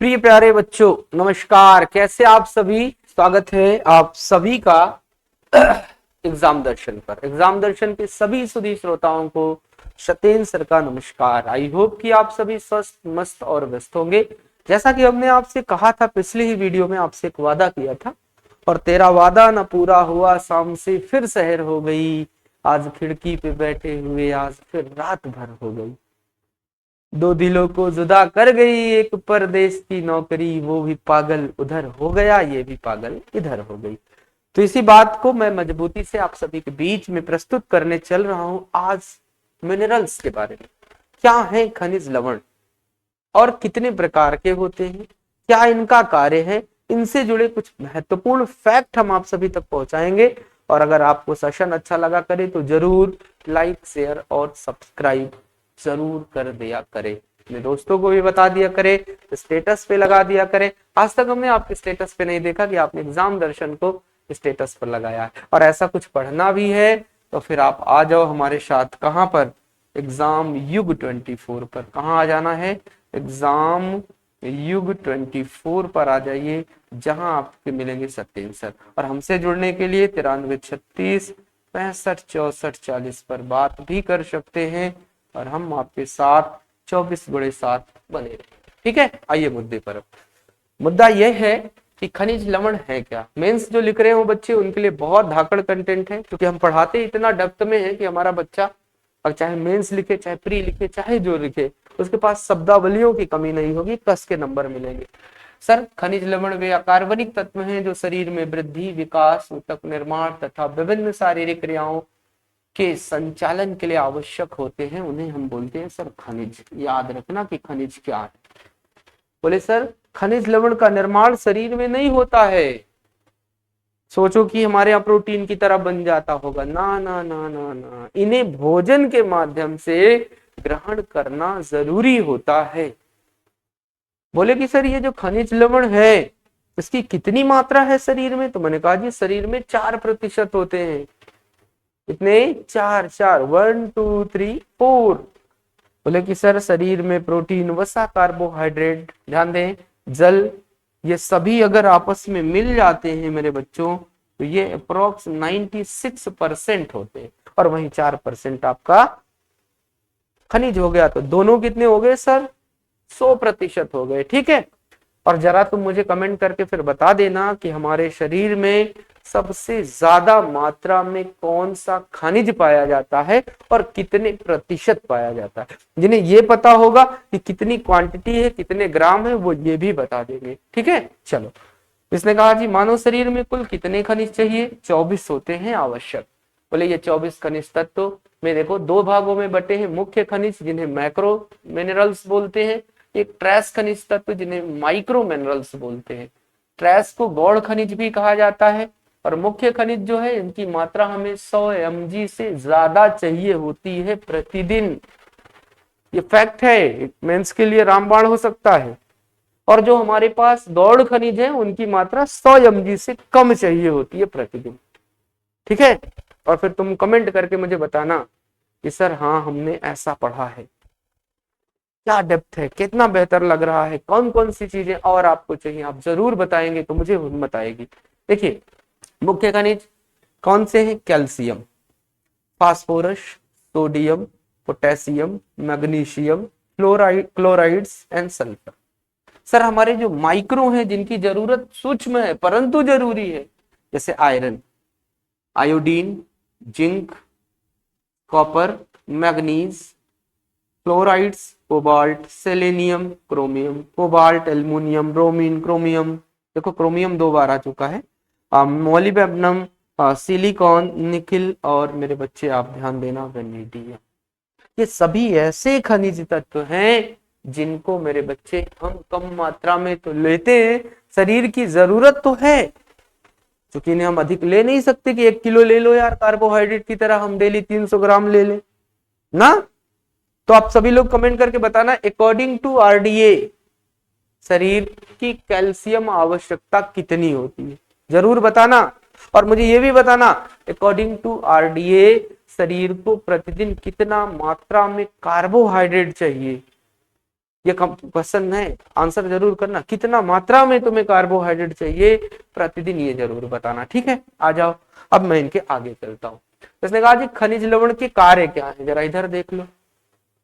प्रिय प्यारे बच्चों, नमस्कार। कैसे आप सभी? स्वागत है आप सभी का एग्जाम दर्शन पर। एग्जाम दर्शन के सभी सुधी श्रोताओं को सतेन सर का नमस्कार। आई होप कि आप सभी स्वस्थ, मस्त और व्यस्त होंगे। जैसा कि हमने आपसे कहा था, पिछली ही वीडियो में आपसे एक वादा किया था और तेरा वादा न पूरा हुआ, शाम से फिर सहर हो गई। आज खिड़की पे बैठे हुए आज फिर रात भर हो गई। दो दिलों को जुदा कर गई एक परदेश की नौकरी, वो भी पागल उधर हो गया, ये भी पागल इधर हो गई। तो इसी बात को मैं मजबूती से आप सभी के बीच में प्रस्तुत करने चल रहा हूं आज मिनरल्स के बारे में। क्या है खनिज लवण और कितने प्रकार के होते हैं, क्या इनका कार्य है, इनसे जुड़े कुछ महत्वपूर्ण फैक्ट हम आप सभी तक पहुंचाएंगे। और अगर आपको सेशन अच्छा लगा करे तो जरूर लाइक, शेयर और सब्सक्राइब जरूर कर दिया करे। अपने दोस्तों को भी बता दिया करे, स्टेटस पे लगा दिया करे। आज तक हमने आपके स्टेटस पे नहीं देखा कि आपने एग्जाम दर्शन को स्टेटस पर लगाया है। और ऐसा कुछ पढ़ना भी है तो फिर आप आ जाओ हमारे साथ। कहां पर? एग्जाम युग 24 पर। कहां आ जाना है? एग्जाम युग 24 पर आ जाइए, जहां आपके मिलेंगे सत्येंद्र सर। और हमसे जुड़ने के लिए 9336656440 पर बात भी कर सकते हैं और हम आपके साथ 24/7 बने रहे। ठीक है, आइए मुद्दे पर। मुद्दा यह है कि खनिज लवण है क्या। मेंस जो लिख रहे हो बच्चे, उनके लिए बहुत धाकड़ कंटेंट है, क्योंकि हम पढ़ाते इतना डेप्थ में है कि हमारा बच्चा अब चाहे मेंस लिखे, चाहे प्री लिखे, चाहे जो लिखे, उसके पास शब्दावलियों की कमी नहीं होगी, कस के नंबर मिलेंगे। सर, खनिज लवण वे अकार्बनिक तत्व हैं जो शरीर में वृद्धि, विकास, ऊतक निर्माण तथा विभिन्न शारीरिक क्रियाओं के संचालन के लिए आवश्यक होते हैं। उन्हें हम बोलते हैं सर खनिज। याद रखना कि खनिज क्या है। बोले सर, खनिज लवण का निर्माण शरीर में नहीं होता है। सोचो कि हमारे यहाँ प्रोटीन की तरह बन जाता होगा। ना ना ना ना ना, इन्हें भोजन के माध्यम से ग्रहण करना जरूरी होता है। बोले कि सर, ये जो खनिज लवण है इसकी कितनी मात्रा है शरीर में? तो मैंने कहा जी, शरीर में 4% होते हैं। कितने? चार चार, 1 2 3 4। बोले कि सर, शरीर में प्रोटीन, वसा, कार्बोहाइड्रेट, ध्यान दें, जल, ये सभी अगर आपस में मिल जाते हैं मेरे बच्चों तो ये अप्रोक्स 96% होते हैं। और वहीं 4% आपका खनिज हो गया। तो दोनों कितने हो गए सर? 100% हो गए। ठीक है। और जरा तुम मुझे कमेंट करके फिर बता देना कि हमारे शरीर में सबसे ज्यादा मात्रा में कौन सा खनिज पाया जाता है और कितने प्रतिशत पाया जाता है। जिन्हें ये पता होगा कि कितनी क्वांटिटी है, कितने ग्राम है, वो ये भी बता देंगे। ठीक है, चलो। इसने कहा जी, मानव शरीर में कुल कितने खनिज चाहिए? 24 होते हैं आवश्यक। बोले ये 24 खनिज तत्व में देखो दो भागों में बटे हैं। मुख्य खनिज जिन्हें मैक्रो मिनरल्स बोलते हैं, एक ट्रेस खनिज तत्व जिन्हें माइक्रो मिनरल्स बोलते हैं। ट्रेस को गौड़ खनिज भी कहा जाता है। और मुख्य खनिज जो है, इनकी मात्रा हमें 100 mg से ज्यादा चाहिए होती है प्रतिदिन। ये फैक्ट है, मेंस के लिए रामबाण हो सकता है। और जो हमारे पास गौड़ खनिज है उनकी मात्रा 100 mg से कम चाहिए होती है प्रतिदिन। ठीक है। और फिर तुम कमेंट करके मुझे बताना कि सर हाँ, हमने ऐसा पढ़ा है। क्या डेप्थ है, कितना बेहतर लग रहा है, कौन कौन सी चीजें और आपको चाहिए, आप जरूर बताएंगे तो मुझे हिम्मत आएगी। देखिए, मुख्य खनिज कौन से हैं? Calcium, phosphorus, sodium, potassium, magnesium, chlorides and sulphur. Sir, हमारे जो माइक्रो हैं, जिनकी जरूरत सूक्ष्म है परंतु जरूरी है, जैसे iron, iodine, zinc, copper, manganese, chlorides, cobalt, selenium, chromium, cobalt, aluminium, bromine, chromium. देखो, क्रोमियम 2 बार आ चुका है। मोलिब्डेनम, सिलिकॉन, निकिल और मेरे बच्चे आप ध्यान देना, वेनेडियम। ये सभी ऐसे खनिज तत्व हैं जिनको मेरे बच्चे हम कम मात्रा में तो लेते हैं, शरीर की जरूरत तो है, क्योंकि इन्हें हम अधिक ले नहीं सकते कि 1 किलो ले लो यार, कार्बोहाइड्रेट की तरह हम डेली 300 ग्राम ले ले ना। तो आप सभी लोग कमेंट करके बताना, अकॉर्डिंग टू आरडीए शरीर की कैल्शियम आवश्यकता कितनी होती है, जरूर बताना। और मुझे यह भी बताना, अकॉर्डिंग टू आरडीए शरीर को प्रतिदिन कितना मात्रा में कार्बोहाइड्रेट चाहिए। ये क्वेश्चन है, आंसर जरूर करना। कितना मात्रा में तुम्हें कार्बोहाइड्रेट चाहिए प्रतिदिन, ये जरूर बताना। ठीक है, आ जाओ, अब मैं इनके आगे चलता हूँ। इसने कहा जी खनिज लवण के कार्य क्या है, जरा इधर देख लो।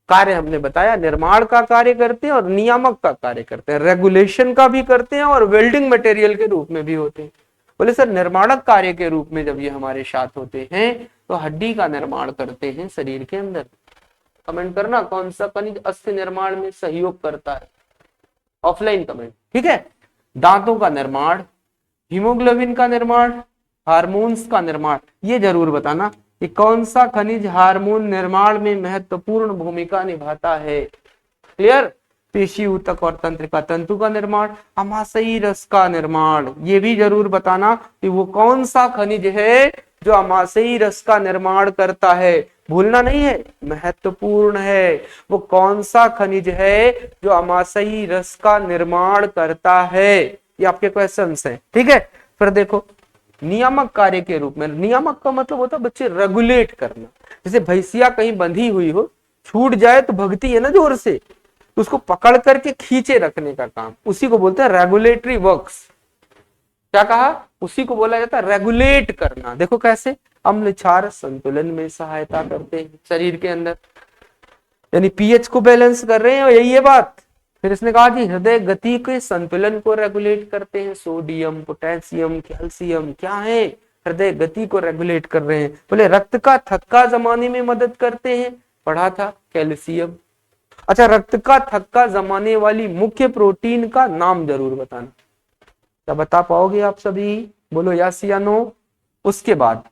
कार्य हमने बताया, निर्माण का कार्य करते हैं और नियामक का कार्य करते हैं, रेगुलेशन का भी करते हैं और वेल्डिंग मटेरियल के रूप में भी होते हैं। बोले सर निर्माणक कार्य के रूप में जब ये हमारे साथ होते हैं तो हड्डी का निर्माण करते हैं शरीर के अंदर। कमेंट करना कौन सा खनिज अस्थि निर्माण में सहयोग करता है, ऑफलाइन कमेंट। ठीक है, दांतों का निर्माण, हीमोग्लोबिन का निर्माण, हार्मोन्स का निर्माण, ये जरूर बताना कि कौन सा खनिज हार्मोन निर्माण में महत्वपूर्ण भूमिका निभाता है। क्लियर, पेशी ऊतक और तंत्रिका तंतु का निर्माण, अमाशयी रस का निर्माण, ये भी जरूर बताना कि वो कौन सा खनिज है जो अमाशयी रस का निर्माण करता है। भूलना नहीं है, महत्वपूर्ण है। वो कौन सा खनिज है जो अमाशयी रस का निर्माण करता है, ये आपके क्वेश्चंस हैं। ठीक है, फिर देखो नियामक कार्य के रूप में, नियामक का मतलब होता है बच्चे रेगुलेट करना। जैसे भैंसिया कहीं बंधी हुई हो, छूट जाए तो भगती है ना जोर से, तो उसको पकड़ करके खींचे रखने का काम, उसी को बोलते हैं रेगुलेटरी वर्क्स। क्या कहा, उसी को बोला जाता है रेगुलेट करना। देखो कैसे, अम्ल क्षार संतुलन में सहायता करते हैं शरीर के अंदर, यानी पीएच को बैलेंस कर रहे हैं, और यही है बात। फिर इसने कहा कि हृदय गति के संतुलन को रेगुलेट करते हैं, सोडियम पोटेशियम कैल्शियम क्या है, हृदय गति को रेगुलेट कर रहे हैं। बोले रक्त का थक्का जमाने में मदद करते हैं, पढ़ा था कैल्शियम। अच्छा, रक्त का थक्का जमाने वाली मुख्य प्रोटीन का नाम जरूर बताना। क्या बता पाओगे आप सभी, बोलो यस या नो। उसके बाद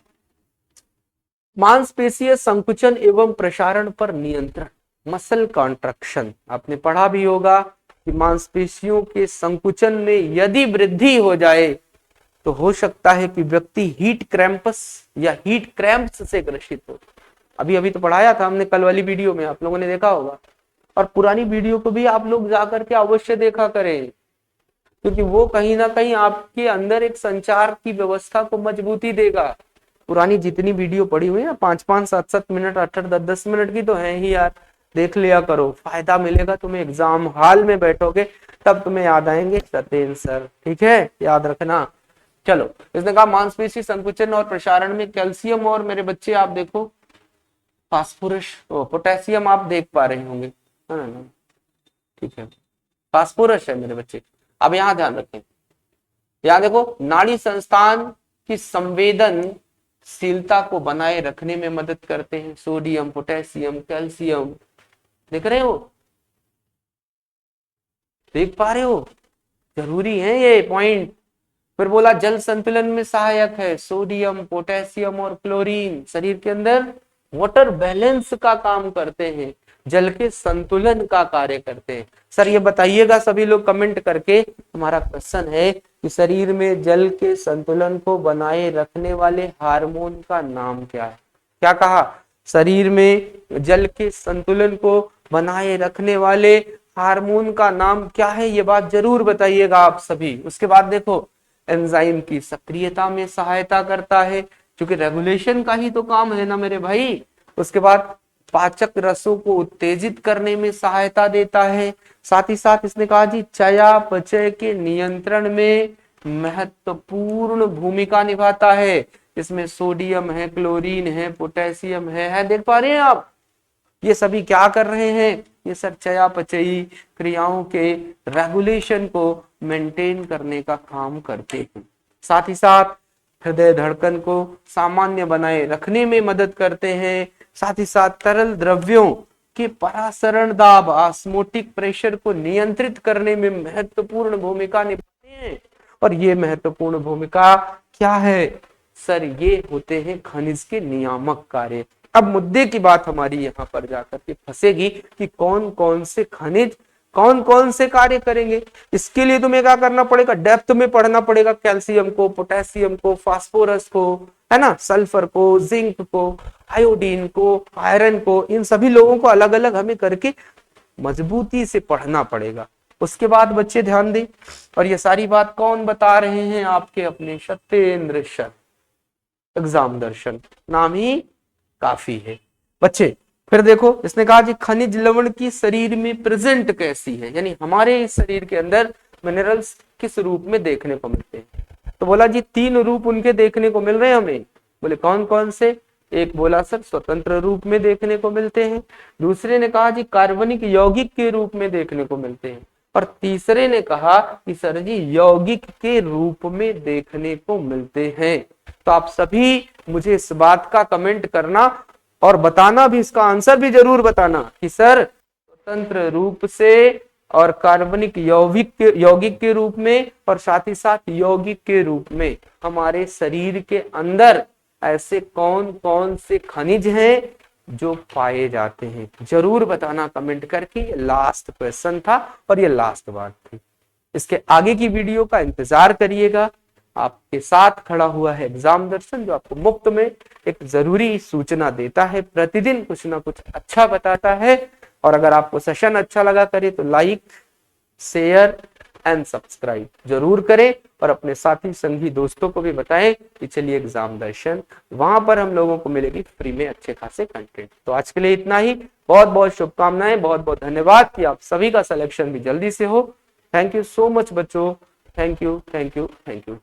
मांसपेशीय संकुचन एवं प्रसारण पर नियंत्रण, मसल कॉन्ट्रैक्शन, आपने पढ़ा भी होगा कि मांसपेशियों के संकुचन में यदि वृद्धि हो जाए तो हो सकता है कि व्यक्ति हीट क्रैम्पस या हीट क्रैम्प्स से ग्रसित हो। अभी अभी तो पढ़ाया था हमने कल वाली वीडियो में, आप लोगों ने देखा होगा। और पुरानी वीडियो को भी आप लोग जाकर के अवश्य देखा करें, क्योंकि वो कहीं ना कहीं आपके अंदर एक संचार की व्यवस्था को मजबूती देगा। पुरानी जितनी वीडियो पड़ी हुई है ना, 5-5, 7-7 मिनट, 8-8, 10-10 मिनट की तो है ही यार, देख लिया करो, फायदा मिलेगा तुम्हें। एग्जाम हॉल में बैठोगे तब तुम्हें याद आएंगे सत्येंद्र सर। ठीक है, याद रखना। चलो, इसने कहा मांसपेशी संकुचन और प्रसारण में कैल्शियम, और मेरे बच्चे आप देखो फास्फोरस, पोटेशियम आप देख पा रहे होंगे, है ना। ठीक है, फास्फोरस है मेरे बच्चे। अब यहाँ ध्यान रखें, यहाँ देखो नाड़ी संस्थान की संवेदनशीलता को बनाए रखने में मदद करते हैं, सोडियम पोटेशियम कैल्शियम, देख रहे हो, देख पा रहे हो, जरूरी है ये पॉइंट। फिर बोला जल संतुलन में सहायक है, सोडियम पोटेशियम और क्लोरीन शरीर के अंदर वाटर बैलेंस का काम करते हैं, जल के संतुलन का कार्य करते हैं। सर ये बताइएगा सभी लोग कमेंट करके, हमारा क्वेश्चन है कि शरीर में जल के संतुलन को बनाए रखने वाले हार्मोन का नाम क्या है। क्या कहा, शरीर में जल के संतुलन को बनाए रखने वाले हार्मोन का नाम क्या है, ये बात जरूर बताइएगा आप सभी। उसके बाद देखो एंजाइम की सक्रियता में सहायता करता है, क्योंकि रेगुलेशन का ही तो काम है ना मेरे भाई। उसके बाद पाचक रसों को उत्तेजित करने में सहायता देता है। साथ ही साथ इसने कहा जी चयापचय के नियंत्रण में महत्वपूर्ण भूमिका निभाता है। इसमें सोडियम है, क्लोरीन है, पोटेशियम है, देख पा रहे हैं आप, ये सभी क्या कर रहे हैं, ये सब चयापचयी क्रियाओं के रेगुलेशन को मेंटेन करने का काम करते हैं। साथ ही साथ हृदय धड़कन को सामान्य बनाए रखने में मदद करते हैं। साथ ही साथ तरल द्रव्यों के परासरण दाब, ऑस्मोटिक प्रेशर को नियंत्रित करने में महत्वपूर्ण भूमिका निभाते हैं। और ये महत्वपूर्ण भूमिका क्या है सर, ये होते हैं खनिज के नियामक कार्य। अब मुद्दे की बात हमारी यहाँ पर जाकर के फंसेगी कि कौन कौन से खनिज कौन कौन से कार्य करेंगे। इसके लिए तुम्हें क्या करना पड़ेगा, डेप्थ में पढ़ना पड़ेगा, कैल्शियम को, पोटेशियम को, फास्फोरस को, है ना, सल्फर को, जिंक को, आयोडीन को, आयरन को, इन सभी लोगों को अलग अलग हमें करके मजबूती से पढ़ना पड़ेगा। उसके बाद बच्चे ध्यान दें, और ये सारी बात कौन बता रहे हैं, आपके अपने सत्येंद्र सर, एग्जाम दर्शन, नाम ही काफी है बच्चे। फिर देखो इसने कहा जी खनिज लवण की शरीर में प्रेजेंट कैसी है, यानी हमारे इस शरीर के अंदर मिनरल्स किस रूप में देखने को मिलते हैं। तो बोला जी 3 रूप उनके देखने को मिल रहे हैं हमें। बोले कौन कौन से? एक बोला सर स्वतंत्र रूप में देखने को मिलते हैं, दूसरे ने कहा जी कार्बनिक यौगिक के रूप में देखने को मिलते हैं, और तीसरे ने कहा कि सर जी यौगिक के रूप में देखने को मिलते हैं। तो आप सभी मुझे इस बात का कमेंट करना और बताना भी, इसका आंसर भी जरूर बताना कि सर स्वतंत्र रूप से और कार्बनिक यौगिक के रूप में और साथ ही साथ यौगिक के रूप में हमारे शरीर के अंदर ऐसे कौन कौन से खनिज हैं जो पाए जाते हैं, जरूर बताना कमेंट करके। ये लास्ट क्वेश्चन था और ये लास्ट बात थी। इसके आगे की वीडियो का इंतजार करिएगा। आपके साथ खड़ा हुआ है एग्जाम दर्शन, जो आपको मुफ्त में एक जरूरी सूचना देता है, प्रतिदिन कुछ ना कुछ अच्छा बताता है। और अगर आपको सेशन अच्छा लगा करे तो लाइक, शेयर एंड सब्सक्राइब जरूर करें, और अपने साथी संगी दोस्तों को भी बताएं कि चलिए एग्जाम दर्शन, वहां पर हम लोगों को मिलेगी फ्री में अच्छे खासे कंटेंट। तो आज के लिए इतना ही, बहुत बहुत शुभकामनाएं, बहुत बहुत धन्यवाद कि आप सभी का सिलेक्शन भी जल्दी से हो। थैंक यू सो मच बच्चों, thank you thank you thank you.